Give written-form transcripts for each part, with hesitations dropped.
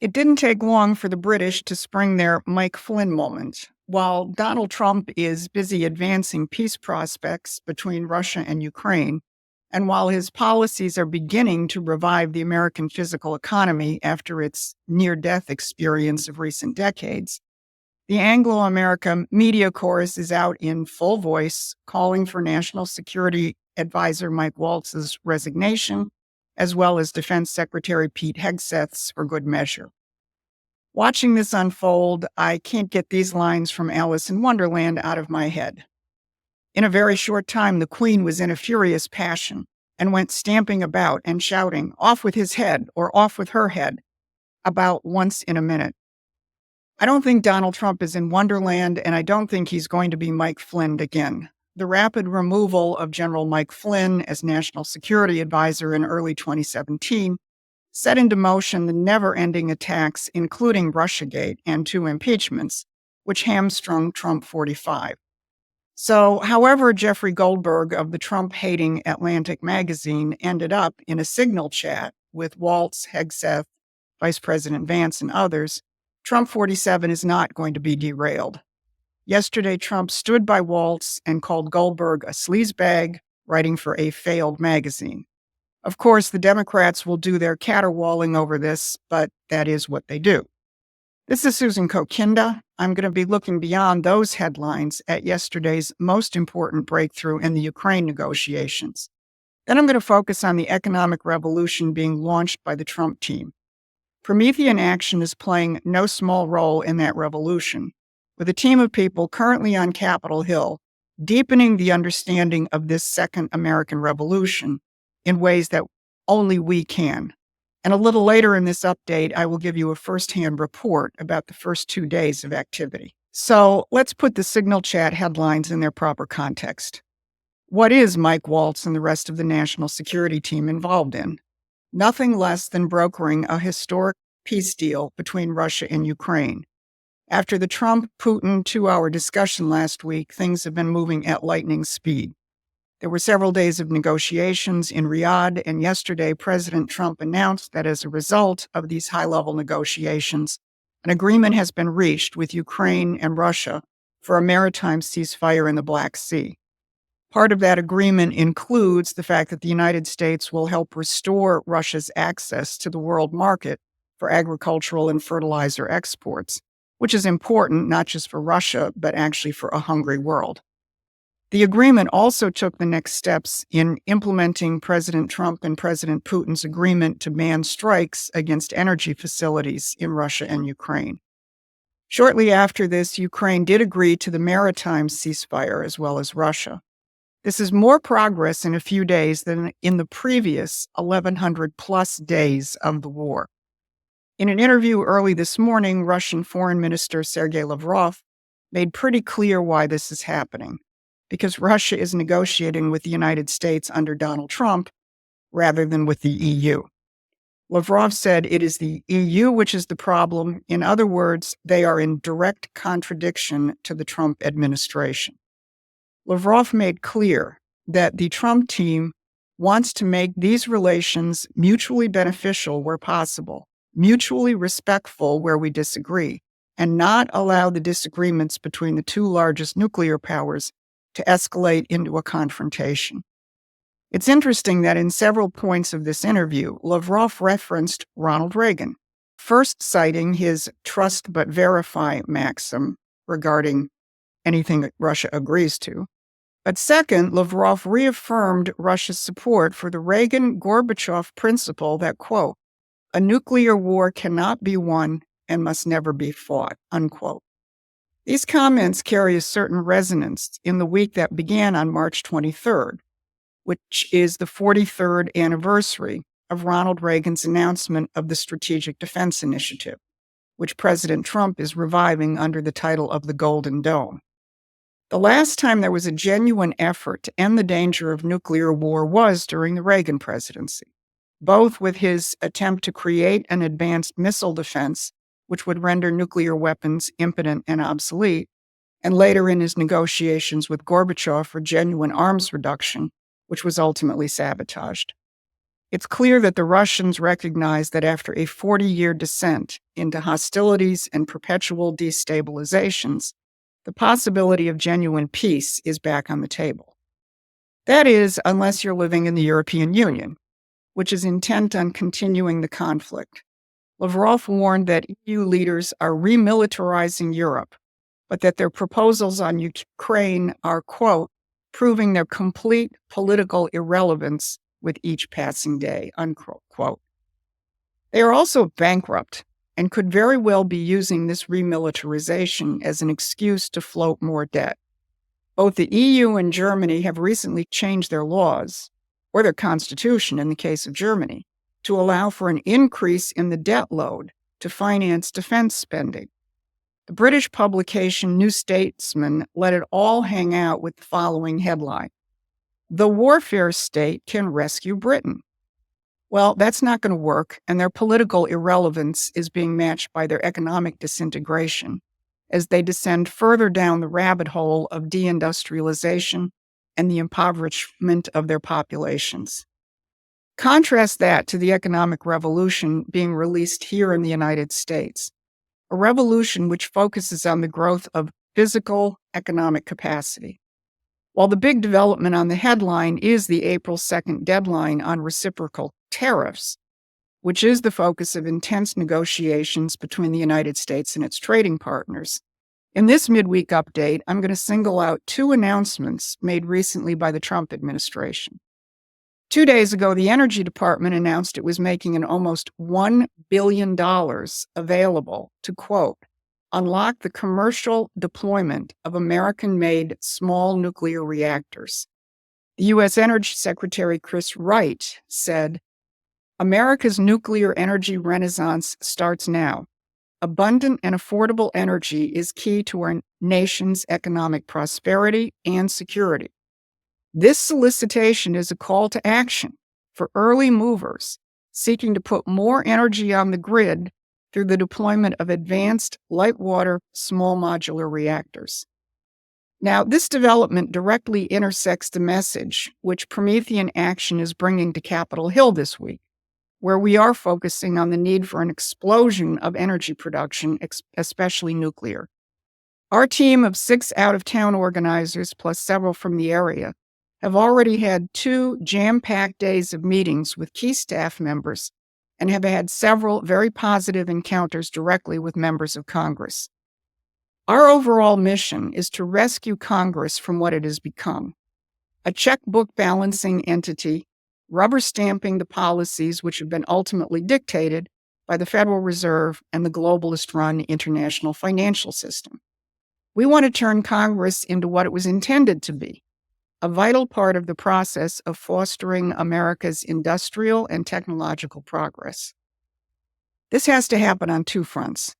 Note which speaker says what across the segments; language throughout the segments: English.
Speaker 1: It didn't take long for the British to spring their Mike Flynn moment. While Donald Trump is busy advancing peace prospects between Russia and Ukraine, and while his policies are beginning to revive the American physical economy after its near death experience of recent decades, the Anglo-American media chorus is out in full voice calling for National Security Advisor Mike Waltz's resignation, as well as Defense Secretary Pete Hegseth's for good measure. Watching this unfold, I can't get these lines from Alice in Wonderland out of my head. In a very short time, the Queen was in a furious passion and went stamping about and shouting, "Off with his head," or "off with her head," about once in a minute. I don't think Donald Trump is in Wonderland, and I don't think he's going to be Mike Flynn again. The rapid removal of General Mike Flynn as National Security Advisor in early 2017 set into motion the never-ending attacks, including Russiagate and 2 impeachments, which hamstrung Trump 45. So, however Jeffrey Goldberg of the Trump-hating Atlantic magazine ended up in a Signal chat with Waltz, Hegseth, Vice President Vance, and others, Trump 47 is not going to be derailed. Yesterday, Trump stood by Waltz and called Goldberg a sleazebag, writing for a failed magazine. Of course, the Democrats will do their caterwauling over this, but that is what they do. This is Susan Kokinda. I'm going to be looking beyond those headlines at yesterday's most important breakthrough in the Ukraine negotiations. Then I'm going to focus on the economic revolution being launched by the Trump team. Promethean Action is playing no small role in that revolution, with a team of people currently on Capitol Hill deepening the understanding of this second American revolution in ways that only we can. And a little later in this update, I will give you a firsthand report about the first 2 days of activity. So let's put the Signal chat headlines in their proper context. What is Mike Waltz and the rest of the national security team involved in? Nothing less than brokering a historic peace deal between Russia and Ukraine. After the Trump-Putin 2-hour discussion last week, things have been moving at lightning speed. There were several days of negotiations in Riyadh, and yesterday President Trump announced that as a result of these high-level negotiations, an agreement has been reached with Ukraine and Russia for a maritime ceasefire in the Black Sea. Part of that agreement includes the fact that the United States will help restore Russia's access to the world market for agricultural and fertilizer exports, which is important not just for Russia, but actually for a hungry world. The agreement also took the next steps in implementing President Trump and President Putin's agreement to ban strikes against energy facilities in Russia and Ukraine. Shortly after this, Ukraine did agree to the maritime ceasefire as well as Russia. This is more progress in a few days than in the previous 1,100 plus days of the war. In an interview early this morning, Russian Foreign Minister Sergei Lavrov made pretty clear why this is happening. Because Russia is negotiating with the United States under Donald Trump rather than with the EU. Lavrov said it is the EU which is the problem. In other words, they are in direct contradiction to the Trump administration. Lavrov made clear that the Trump team wants to make these relations mutually beneficial where possible, mutually respectful where we disagree, and not allow the disagreements between the 2 largest nuclear powers to escalate into a confrontation. It's interesting that in several points of this interview, Lavrov referenced Ronald Reagan, first citing his trust but verify maxim regarding anything that Russia agrees to. But second, Lavrov reaffirmed Russia's support for the Reagan-Gorbachev principle that, quote, "a nuclear war cannot be won and must never be fought," unquote. These comments carry a certain resonance in the week that began on March 23rd, which is the 43rd anniversary of Ronald Reagan's announcement of the Strategic Defense Initiative, which President Trump is reviving under the title of the Golden Dome. The last time there was a genuine effort to end the danger of nuclear war was during the Reagan presidency, both with his attempt to create an advanced missile defense which would render nuclear weapons impotent and obsolete, and later in his negotiations with Gorbachev for genuine arms reduction, which was ultimately sabotaged. It's clear that the Russians recognize that after a 40-year descent into hostilities and perpetual destabilizations, the possibility of genuine peace is back on the table. That is, unless you're living in the European Union, which is intent on continuing the conflict. Lavrov warned that EU leaders are remilitarizing Europe, but that their proposals on Ukraine are, quote, proving their complete political irrelevance with each passing day, unquote. They are also bankrupt and could very well be using this remilitarization as an excuse to float more debt. Both the EU and Germany have recently changed their laws, or their constitution in the case of Germany, to allow for an increase in the debt load to finance defense spending. The British publication New Statesman let it all hang out with the following headline: "The warfare state can rescue Britain." Well, that's not going to work, and their political irrelevance is being matched by their economic disintegration as they descend further down the rabbit hole of deindustrialization and the impoverishment of their populations. Contrast that to the economic revolution being released here in the United States, a revolution which focuses on the growth of physical economic capacity. While the big development on the headline is the April 2nd deadline on reciprocal tariffs, which is the focus of intense negotiations between the United States and its trading partners. In this midweek update, I'm going to single out two announcements made recently by the Trump administration. 2 days ago, the Energy Department announced it was making an almost $1 billion available to, quote, unlock the commercial deployment of American-made small nuclear reactors. The U.S. Energy Secretary Chris Wright said, "America's nuclear energy renaissance starts now. Abundant and affordable energy is key to our nation's economic prosperity and security. This solicitation is a call to action for early movers seeking to put more energy on the grid through the deployment of advanced light water small modular reactors." Now, this development directly intersects the message which Promethean Action is bringing to Capitol Hill this week, where we are focusing on the need for an explosion of energy production, especially nuclear. Our team of 6 out-of-town organizers, plus several from the area, have already had 2 jam-packed days of meetings with key staff members and have had several very positive encounters directly with members of Congress. Our overall mission is to rescue Congress from what it has become: a checkbook balancing entity, rubber stamping the policies which have been ultimately dictated by the Federal Reserve and the globalist-run international financial system. We want to turn Congress into what it was intended to be: a vital part of the process of fostering America's industrial and technological progress. This has to happen on 2 fronts.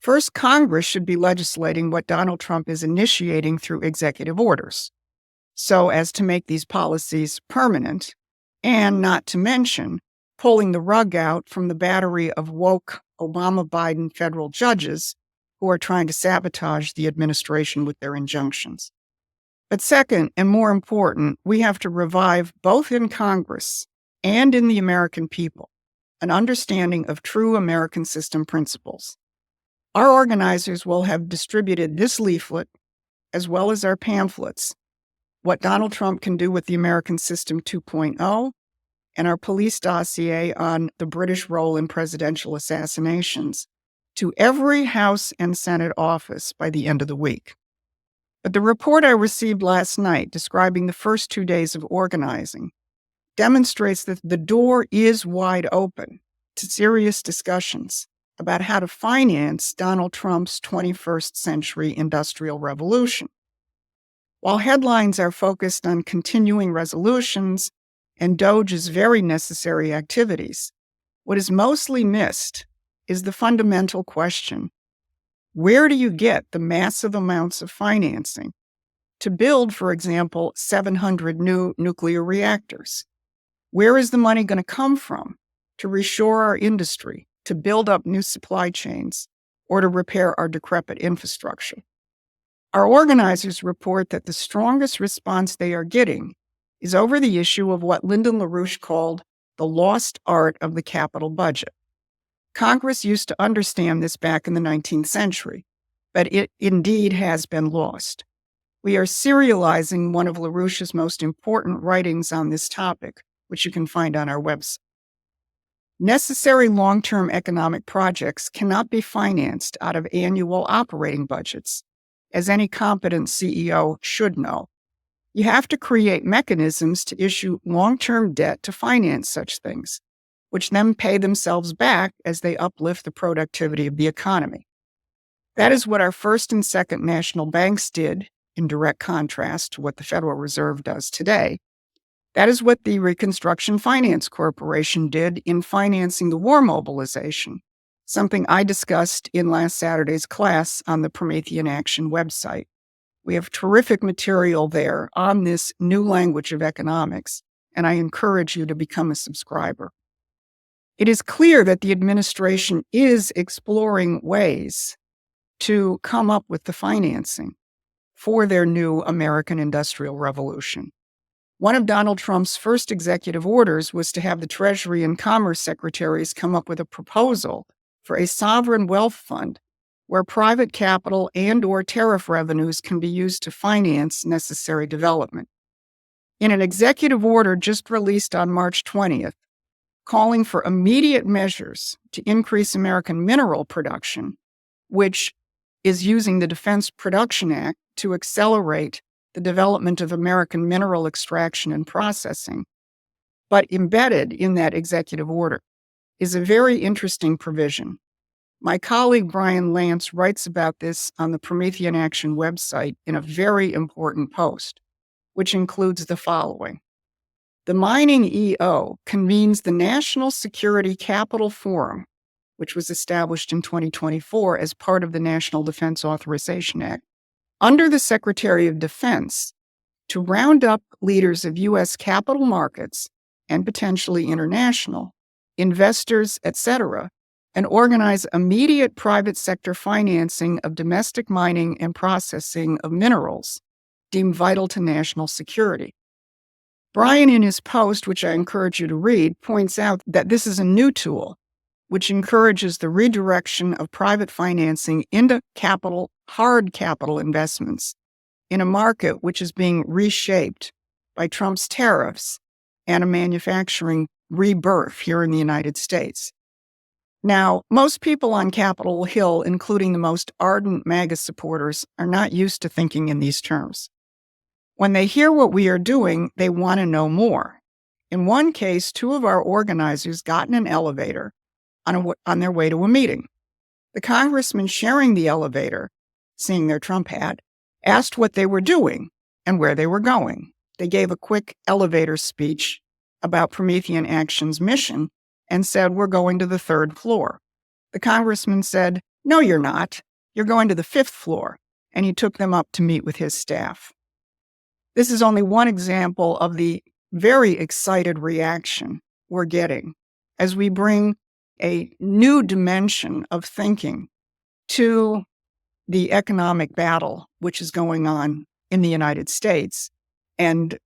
Speaker 1: First, Congress should be legislating what Donald Trump is initiating through executive orders, so as to make these policies permanent, and not to mention pulling the rug out from the battery of woke Obama-Biden federal judges who are trying to sabotage the administration with their injunctions. But second, and more important, we have to revive, both in Congress and in the American people, an understanding of true American system principles. Our organizers will have distributed this leaflet, as well as our pamphlets, What Donald Trump Can Do with the American System 2.0, and our police dossier on the British role in presidential assassinations, to every House and Senate office by the end of the week. But the report I received last night describing the first 2 days of organizing demonstrates that the door is wide open to serious discussions about how to finance Donald Trump's 21st century industrial revolution. While headlines are focused on continuing resolutions and DOGE's very necessary activities, what is mostly missed is the fundamental question: where do you get the massive amounts of financing to build, for example, 700 new nuclear reactors? Where is the money going to come from to reshore our industry, to build up new supply chains, or to repair our decrepit infrastructure? Our organizers report that the strongest response they are getting is over the issue of what Lyndon LaRouche called the lost art of the capital budget. Congress used to understand this back in the 19th century, but it indeed has been lost. We are serializing one of LaRouche's most important writings on this topic, which you can find on our website. Necessary long-term economic projects cannot be financed out of annual operating budgets, as any competent CEO should know. You have to create mechanisms to issue long-term debt to finance such things, which then pay themselves back as they uplift the productivity of the economy. That is what our first and second national banks did, in direct contrast to what the Federal Reserve does today. That is what the Reconstruction Finance Corporation did in financing the war mobilization, something I discussed in last Saturday's class on the Promethean Action website. We have terrific material there on this new language of economics, and I encourage you to become a subscriber. It is clear that the administration is exploring ways to come up with the financing for their new American Industrial Revolution. One of Donald Trump's first executive orders was to have the Treasury and Commerce secretaries come up with a proposal for a sovereign wealth fund where private capital and/or tariff revenues can be used to finance necessary development. In an executive order just released on March 20th, calling for immediate measures to increase American mineral production, which is using the Defense Production Act to accelerate the development of American mineral extraction and processing. But embedded in that executive order is a very interesting provision. My colleague Brian Lance writes about this on the Promethean Action website in a very important post, which includes the following. The mining EO convenes the National Security Capital Forum, which was established in 2024 as part of the National Defense Authorization Act, under the Secretary of Defense to round up leaders of U.S. capital markets and potentially international, investors, etc., and organize immediate private sector financing of domestic mining and processing of minerals deemed vital to national security. Brian, in his post, which I encourage you to read, points out that this is a new tool which encourages the redirection of private financing into hard capital investments in a market which is being reshaped by Trump's tariffs and a manufacturing rebirth here in the United States. Now, most people on Capitol Hill, including the most ardent MAGA supporters, are not used to thinking in these terms. When they hear what we are doing, they want to know more. In one case, two of our organizers got in an elevator on their way to a meeting. The congressman sharing the elevator, seeing their Trump hat, asked what they were doing and where they were going. They gave a quick elevator speech about Promethean Action's mission and said, "We're going to the 3rd floor." The congressman said, "No, you're not. You're going to the 5th floor." And he took them up to meet with his staff. This is only one example of the very excited reaction we're getting as we bring a new dimension of thinking to the economic battle which is going on in the United States. And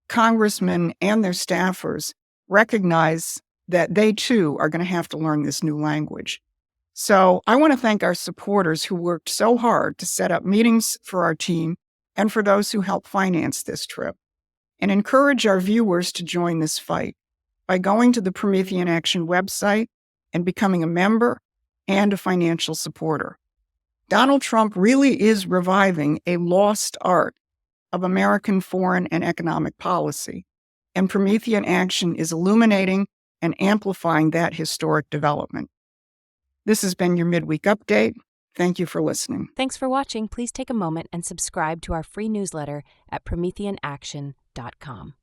Speaker 1: congressmen and their staffers recognize that they too are going to have to learn this new language. So I want to thank our supporters who worked so hard to set up meetings for our team and for those who helped finance this trip, and encourage our viewers to join this fight by going to the Promethean Action website and becoming a member and a financial supporter. Donald Trump really is reviving a lost art of American foreign and economic policy, and Promethean Action is illuminating and amplifying that historic development. This has been your Midweek Update. Thank you for listening.
Speaker 2: Thanks for watching. Please take a moment and subscribe to our free newsletter at prometheanaction.com.